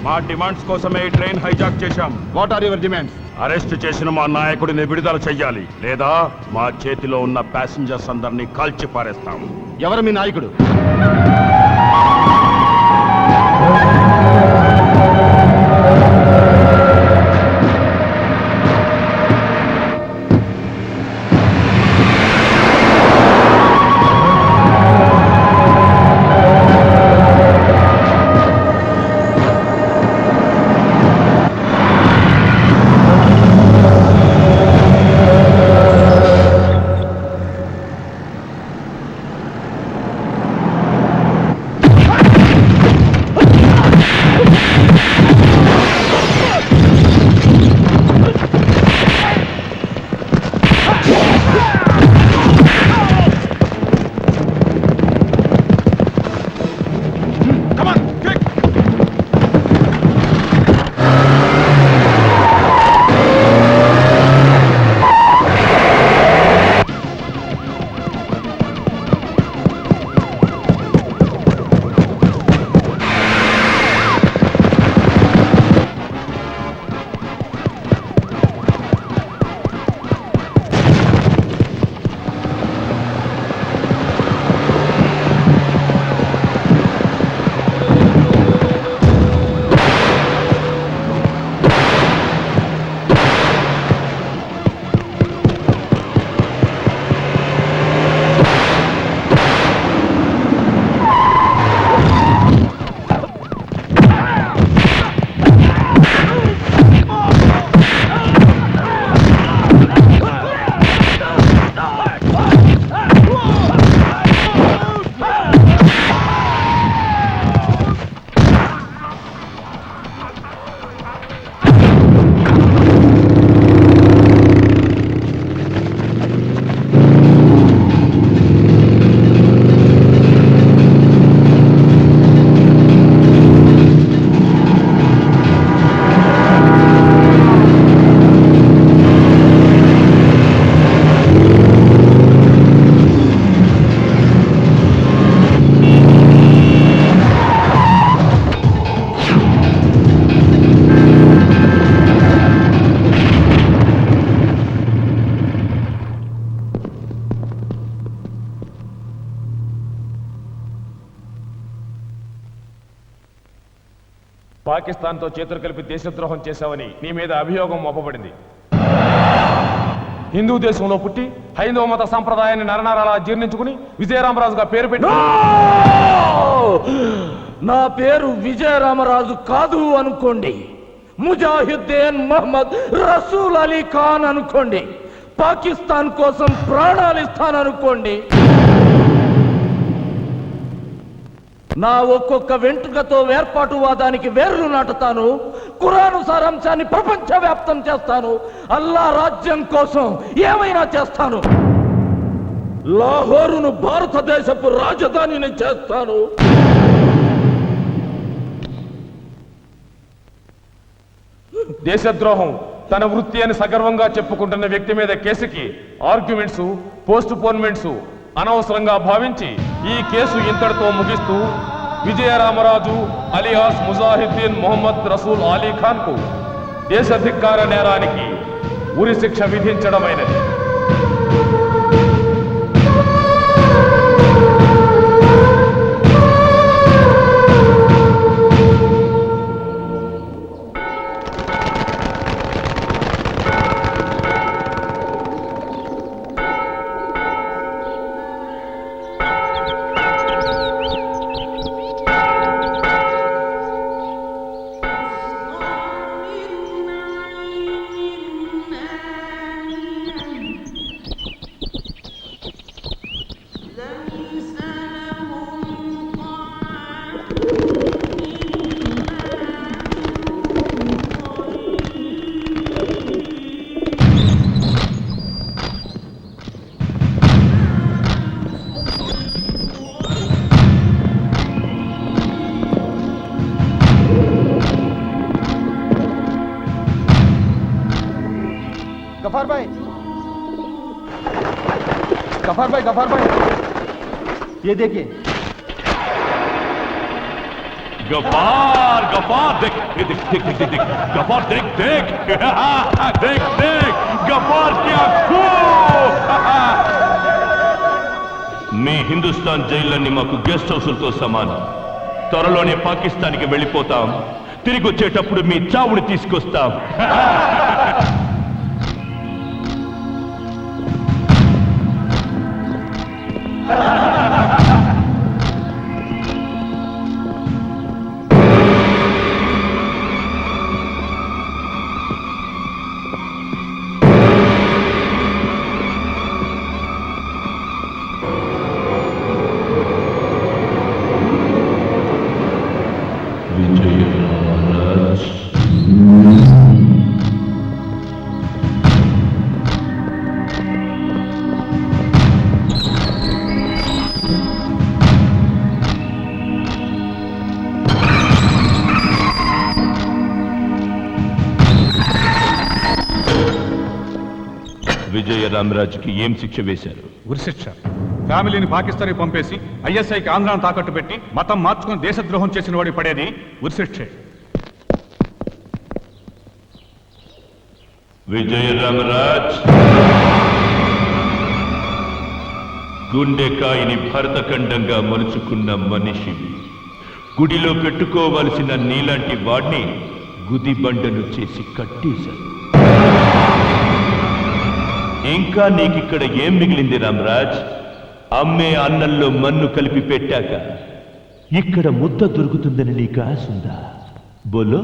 మా డిమాండ్స్ కోసమే ఈ ట్రైన్ హైజాక్ చేశాం. What are your demands? Arrest చేసిన మా నాయకుడిని విడుదల చెయ్యాలి, లేదా మా చేతిలో ఉన్న ప్యాసింజర్స్ అందరినీ కాల్చి పారేస్తాం. ఎవరు మీ నాయకుడు? పాకిస్తాన్తో చేతులు కలిపి దేశద్రోహం చేశావని నీ మీద అభియోగం మోపబడింది. హిందూ దేశంలో పుట్టి హైందవ మత సంప్రదాయాన్ని నరనరాలా జీర్ణించుకుని విజయరామరాజుగా పేరు పెట్టి. నా పేరు విజయరామరాజు కాదు అనుకోండి, ముజాహిద్దీన్ మహమ్మద్ రసూల్ అలీ ఖాన్ అనుకోండి, పాకిస్తాన్ కోసం ప్రాణాలు ఇస్తాననుకోండి. నా ఒక్కొక్క వెంట్రుకతో వేర్పాటువాదానికి వేర్లు నాటుతాను. ఖురాను సారాంశాన్ని ప్రపంచవ్యాప్తం చేస్తాను. అల్లా రాజ్యం కోసం ఏమైనా చేస్తాను. లాహోరును భారతదేశపు రాజధానిని చేస్తాను. దేశద్రోహం తన వృత్తి అని సగర్వంగా చెప్పుకుంటున్న వ్యక్తి మీద కేసుకి ఆర్గ్యుమెంట్స్, పోస్ట్ పోన్మెంట్స్ అనవసరంగా భావించి ఈ కేసు ఇంతటితో ముగిస్తూ విజయరామరాజు అలియాస్ ముజాహిద్దీన్ మొహమ్మద్ రసూల్ అలీ ఖాన్ కు దేశధిక్కార నేరానికి ఉరి శిక్ష విధించడమైనది. गफार भाई, गफार भाई, गफार भाई, ये देखिए गफार गफार देख देख देख देख देख गफार देख देख देख देख गफार क्या మీ హిందుస్థాన్ జైళ్ళన్నీ మాకు గెస్ట్ హౌసులతో సమానం. త్వరలోనే పాకిస్తాన్కి వెళ్ళిపోతాం. తిరిగి వచ్చేటప్పుడు మీ చావుని తీసుకొస్తాం. విజయ రామరాజుకి ఏం శిక్ష వేశారు? ఉరిశిక్ష. ఫ్యామిలీని పాకిస్తాన్కి పంపేసి ఐఎస్ఐకి ఆంధ్రాను తాకట్టు పెట్టి మతం మార్చుకుని దేశద్రోహం చేసిన వాడికి పడేది ఉరిశిక్షే. విజయ రామరాజ్, గుండెకాయని భరతఖండంగా మలుచుకున్న మనిషివి. గుడిలో పెట్టుకోవలసిన నీలాంటి వాడిని గుదిబండను చేసి కట్టేశారు. ఇంకా నీకిక్కడ ఏం మిగిలింది రామరాజ్? అమ్మే అన్నంలో మన్ను కలిపి పెట్టాక ఇక్కడ ముద్ద దొరుకుతుందని నీకు ఆశ ఉందా? బోలో.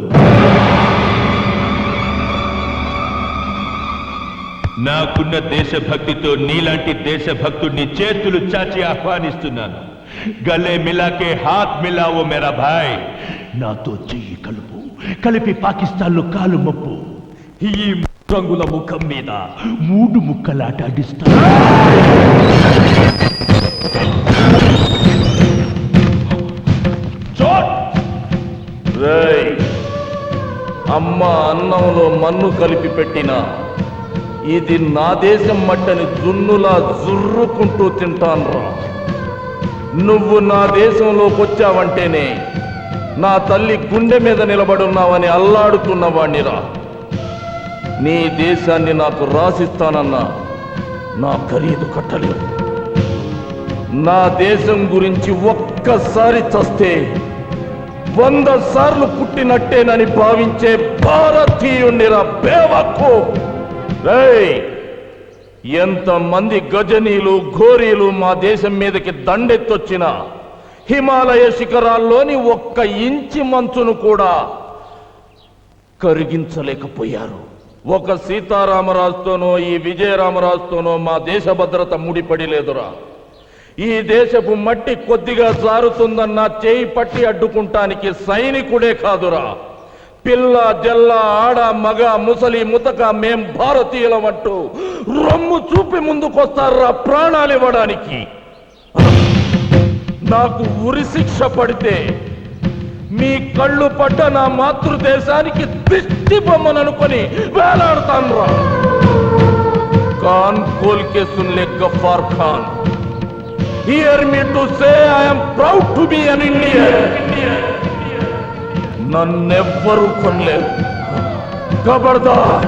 నాకున్న దేశభక్తితో నీలాంటి దేశభక్తుడిని చేతులు చాచి ఆహ్వానిస్తున్నాను. గలే మిలాకే హాత్ మిలావో మేరా భాయ్. నాతో చెయ్యి కలుపు, కలిపి పాకిస్తాన్లో కాలు మప్పు. ఈ రంగుల ముఖం మీద 3 ముక్కలాట ఆడిస్తా. అమ్మ అన్నంలో మన్ను కలిపి పెట్టిన ఇది నా దేశం మట్టని జున్నులా జుర్రుకుంటూ తింటాన్రా. నువ్వు నా దేశంలోకి వచ్చావంటేనే నా తల్లి గుండె మీద నిలబడున్నావని అల్లాడుతున్నవాణ్ణిరా. నీ దేశాన్ని నాకు రాసిస్తానన్నా నా ఖరీదు కట్టలేవు. నా దేశం గురించి ఒక్కసారి చస్తే 100 సార్లు పుట్టినట్టేనని భావించే భారతీయుణ్ణిరా బేవకు. ఎంతమంది గజనీలు ఘోరీలు మా దేశం మీదకి దండెత్తొచ్చినా హిమాలయ శిఖరాల్లోని 1 ఇంచి మంచును కూడా కరిగించలేకపోయారు. ఒక సీతారామరాజుతోనో ఈ విజయరామరాజుతోనో మా దేశ భద్రత ముడిపడి లేదురా. ఈ దేశపు మట్టి కొద్దిగా జారుతుందన్న చేయి పట్టి అడ్డుకుంటానికి సైనికుడే కాదురా, పిల్ల జల్ల ఆడ మగ ముసలి ముతక మేం భారతీయులమంటూ రొమ్ము చూపి ముందుకొస్తారా ప్రాణాలు ఇవ్వడానికి. నాకు ఉరి శిక్ష పడితే మీ కళ్ళు పడ్డ నా మాతృదేశానికి దిష్టి బొమ్మననుకొని వేలాడతాను రా. కాన్ కోల్ కే సున్లే Gaffar Khan. Hear me to say I am proud to be an Indian. నన్నెవ్వరూ కొనలేరు. ఖబర్దార్.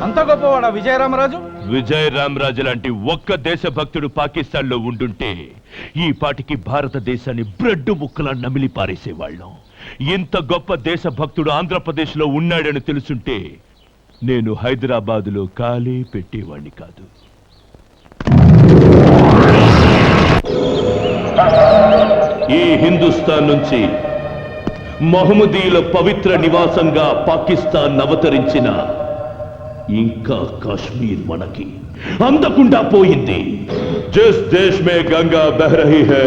అంత గొప్పవాడా విజయరామరాజు? విజయ రామరాజు లాంటి ఒక్క దేశభక్తుడు పాకిస్తాన్లో ఉండుంటే ఈ పాటికి భారతదేశాన్ని బ్రెడ్ ముక్కలా నమిలి పారేసేవాళ్ళం. ఇంత గొప్ప దేశభక్తుడు ఆంధ్రప్రదేశ్లో ఉన్నాడని తెలుసుంటే నేను హైదరాబాదులో కాలే పెట్టేవాణ్ణి కాదు. ఈ హిందుస్థాన్ నుంచి మహమ్మదీయుల పవిత్ర నివాసంగా పాకిస్తాన్ అవతరించిన ఇంకా కాశ్మీర్ మనకి అందకుండా పోయింది. जिस देश में गंगा बह रही है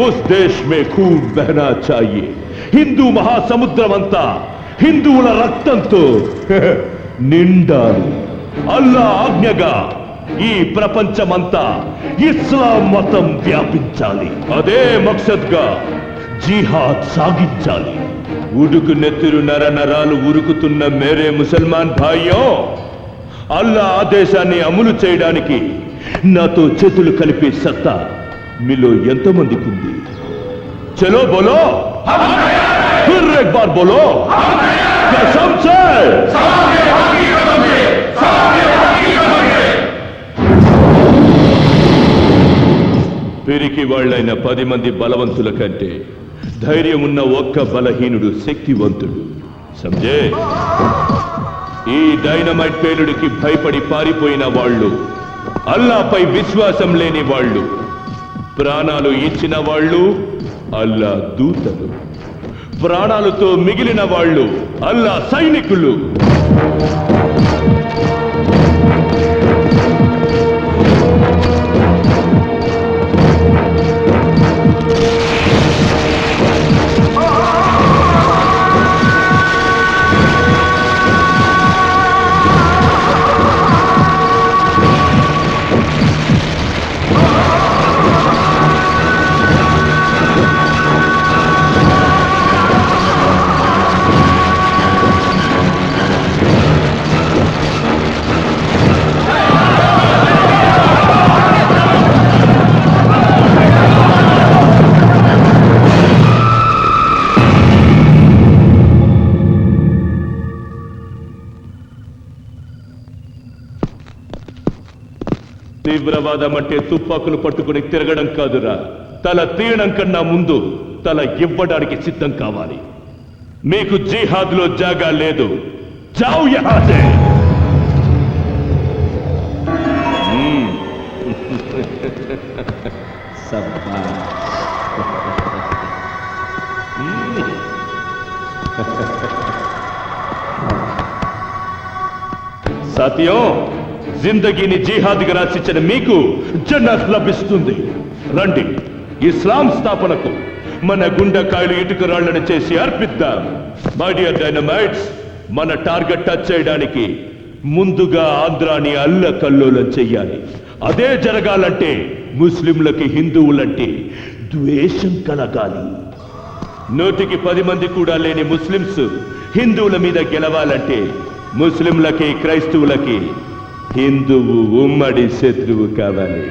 उस देश में खून बहना चाहिए. హిందూ మహాసముద్రమంతా హిందువుల రక్తంతో నిండాలి. అల్లా ఆజ్ఞగా ఈ ప్రపంచమంతా ఇస్లాం మతం వ్యాపించాలి. అదే మక్సద్గా జిహాద్ సాగించాలి. ఉడుకు నెత్తురు నర నరాలు ఉరుకుతున్న మేరే ముసల్మాన్ భాయ్యో, అల్లా ఆదేశాన్ని అమలు చేయడానికి నాతో చేతులు కలిపే సత్తా మీలో ఎంతమందికి ఉంది? చలో బోలో, ఫిర్ ఎక్ బార్ బోలో, కసమ్ సే. పిరికి వాళ్ళైన 10 మంది బలవంతుల కంటే ధైర్యం ఉన్న ఒక్క బలహీనుడు శక్తివంతుడు. సంజే, ఈ డైనమైట్ పేలుడికి భయపడి పారిపోయిన వాళ్ళు, అల్లాపై విశ్వాసం లేని వాళ్ళు, ప్రాణాలు ఇచ్చిన వాళ్ళు అల్లా దూతలు, ప్రాణాలతో మిగిలిన వాళ్ళు అల్లా సైనికులు. తీవ్రవాదం అంటే తుపాకులు పట్టుకుని తిరగడం కాదురా, తల తీయడం కన్నా ముందు తల ఇవ్వడానికి సిద్ధం కావాలి. మీకు జిహాద్ లో జాగా లేదు. జావ్ యహా సే. సాథియోं, జిందగీని జిహాద్గా రాసిచ్చిన మీకు జన్నత్ లభిస్తుంది. రండి, ఇస్లాం స్థాపనకు మన గుండెకాయలు ఇటుక రాళ్లను చేసి అర్పిద్దాం. మై డియర్ డైనమైట్స్, మన టార్గెట్ టచ్ చేయడానికి ముందుగా ఆంధ్రాని అల్లకల్లోలం చెయ్యాలి. అదే జరగాలంటే ముస్లింలకి హిందువులంటే ద్వేషం కలగాలి. 100కి 10 మంది కూడా లేని ముస్లింస్ హిందువుల మీద గెలవాలంటే ముస్లింలకి క్రైస్తవులకి హిందువు ఉమ్మడి శత్రువు కావాలి.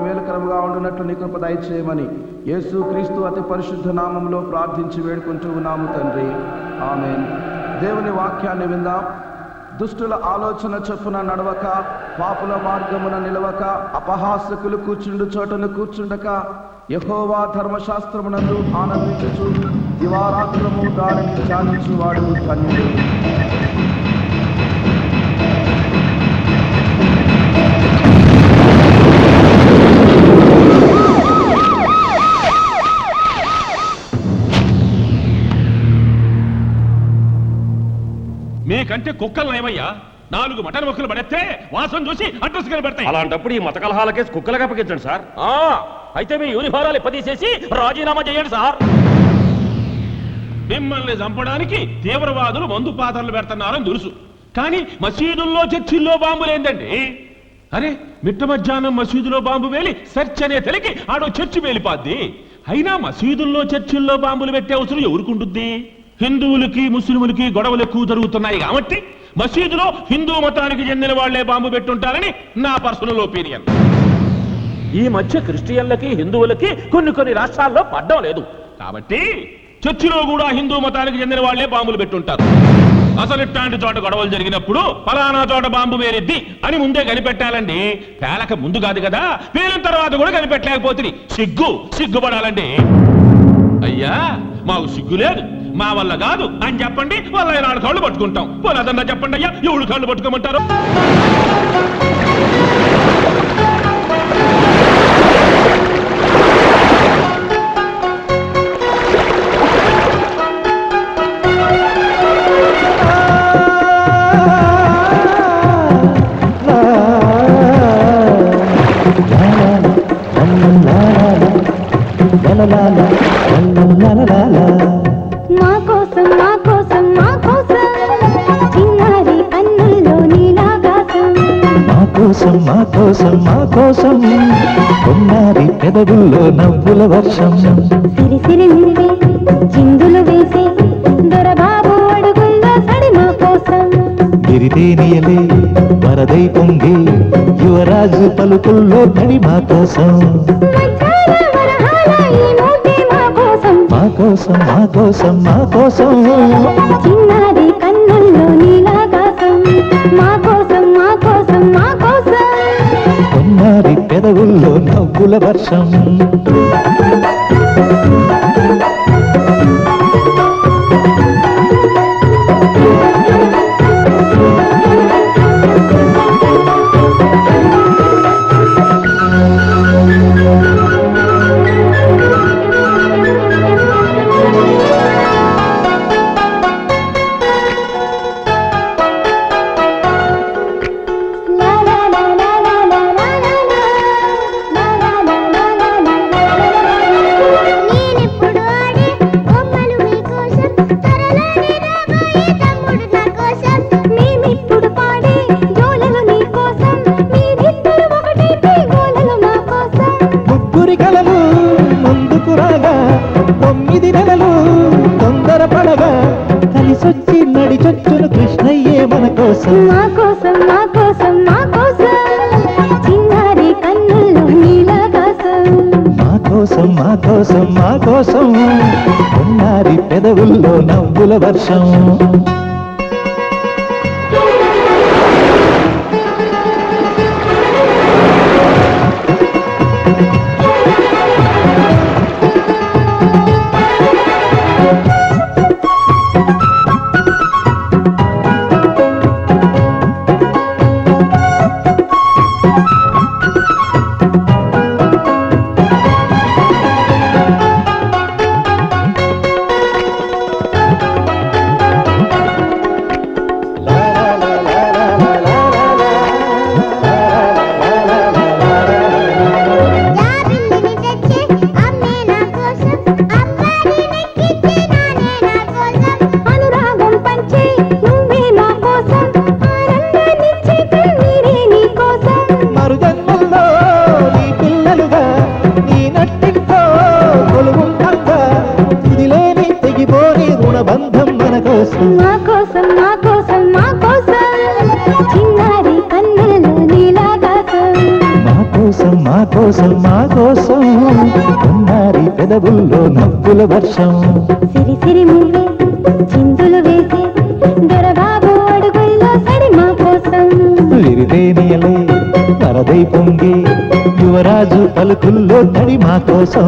మేలుకరంగా ఉండునట్లు నీ కృప దయచేయమని యేసు క్రీస్తు అతి పరిశుద్ధ నామంలో ప్రార్థించి వేడుకుంటూ ఉన్నాము తండ్రి, ఆమేన్. దేవుని వాక్యాన్ని విందాం. దుష్టుల ఆలోచన చొప్పున నడవక, పాపుల మార్గమున నిలవక, అపహాసకులు కూర్చుండు చోటను కూర్చుండక, యెహోవా ధర్మశాస్త్రమునందు ఆనందించుచు దివారాత్రము దానిని ధ్యానించువాడు ధన్యుడు. మీకంటే కుక్కలు ఏమయ్యా? 4 మటన్ ముక్కలు పడేస్తే వాసన చూసి అడ్రస్ కనబడతాయి. అలాంటప్పుడు ఈ మత కలహాల కేసు కుక్కలకు అప్పగించండి సార్. అయితే మీ యూనిఫారాలు ఇప్పదీసేసి రాజీనామా చేయండి సార్. మిమ్మల్ని చంపడానికి తీవ్రవాదులు మందు పాత్రలు పెడుతున్నారని తెలుసు, కానీ మసీదుల్లో చర్చిల్లో బాంబులేందండి? అరే, మిట్ట మధ్యాహ్నం మసీదులో బాంబు వేలి సెర్చ్ అనే తెలికి ఆడో చర్చి వేలిపాద్ది. అయినా మసీదుల్లో చర్చిల్లో బాంబులు పెట్టే అవసరం ఎవరికుంటుంది? హిందువులకి ముస్లింలకి గొడవలు ఎక్కువ జరుగుతున్నాయి కాబట్టి మసీదులో హిందూ మతానికి చెందిన వాళ్లే బాంబు పెట్టుంటారని నా పర్సనల్ ఒపీనియన్. ఈ మధ్య క్రిస్టియన్లకి హిందువులకి కొన్ని రాష్ట్రాల్లో పడ్డం లేదు కాబట్టి చర్చిలో కూడా హిందూ మతానికి చెందిన వాళ్లే బాంబులు పెట్టుంటారు. అసలు ఇట్లాంటి చోట గొడవలు జరిగినప్పుడు ఫలానా చోట బాంబు వేరిద్ది అని ముందే కనిపెట్టాలండి. పేలక ముందు కాదు కదా, పేలిన తర్వాత కూడా కనిపెట్టలేకపోతుంది. సిగ్గుపడాలండి. అయ్యా మాకు సిగ్గు లేదు, మా వల్ల కాదు అని చెప్పండి, వాళ్ళ 4 కాళ్ళు పట్టుకుంటాం. పోలేదన్నా చెప్పండి అయ్యా, 7 కాళ్ళు పట్టుకోమంటారు. మా కోసం మా కోసం మా కోసం చిన్నారి కన్నుల్లో నీలాగాసం. మా కోసం మా కోసం మా కోసం కొన్నారి పెదవుల్లో నవ్వుల వర్షం. సిరిసిరి నువ్వే చిందులు వేసే దొరబాబు అడుగుల్లో సడి మా కోసం. గిరితేనియలే వరదై పొంగి యువరాజు పలుకుల్లో తడి మా కోసం. మధ్యాహ్న వరహాల ఈ మూటే మా కోసం. మా కోసం మా కోసం మా కోసం చిన్నారి కన్నుల్లో నీలాగాసం. మా కోసం మా కోసం మా కోసం కొన్నారి పెదవుల్లో నవ్వుల వర్షం. నేనెప్పుడు ఆడే బొమ్మలు మీకోసం, త్వరలోనే రాబోయే తమ్ముడు నా కోసం. మేమిప్పుడు పాడే జోలలు నీ కోసం, మీరిద్దరు ఒకటైతే గోలలు మా కోసం. ముగ్గురి కలలు ముందుకు రాగా 9 నెలలు తొందరపడగా కలిసొచ్చి నడిచొచ్చును కృష్ణయ్యే మన కోసం. మా కోసం మా కోసం మా కోసం చిన్నారి కన్నుల్లో నీలాగాసం. మా కోసం మా కోసం మా కోసం కొన్నారి పెదవుల్లో నవ్వుల వర్షం. యాబిల్లిని తెచ్చి అమ్మే నా కోసం, అబ్బాయిని నెక్కించి నానే నా కోసం. అనురాగం పంచి నువ్వే మా కోసం, ఆనందాన్నిచ్చే కన్నీరే నీ కోసం. మరు జన్మల్లో నీ పిల్లలుగా నీ నట్టింతో కొలువుండగా తుదిలేని తెగిపోని రుణబంధం మన కోసం. మా కోసం మా కోసం మా కోసం చిన్నారి కన్నుల్లో నీలాగాసం. మా కోసం మా కోసం మా కోసం కొన్నారి పెదవుల్లో నవ్వుల వర్షం. సిరిసిరి నువ్వే చిందులు వేసే దొరబాబు అడుగుల్లో సడి మా కోసం. విరిదేనియలే వరదై పొంగి యువరాజు పలుకుల్లో తడి మా కోసం.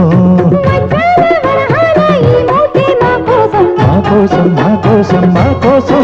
మధ్యాహ్న వరహాల ఈ మూటే మా కోసం. మా కోసం మా కోసం మా కోసం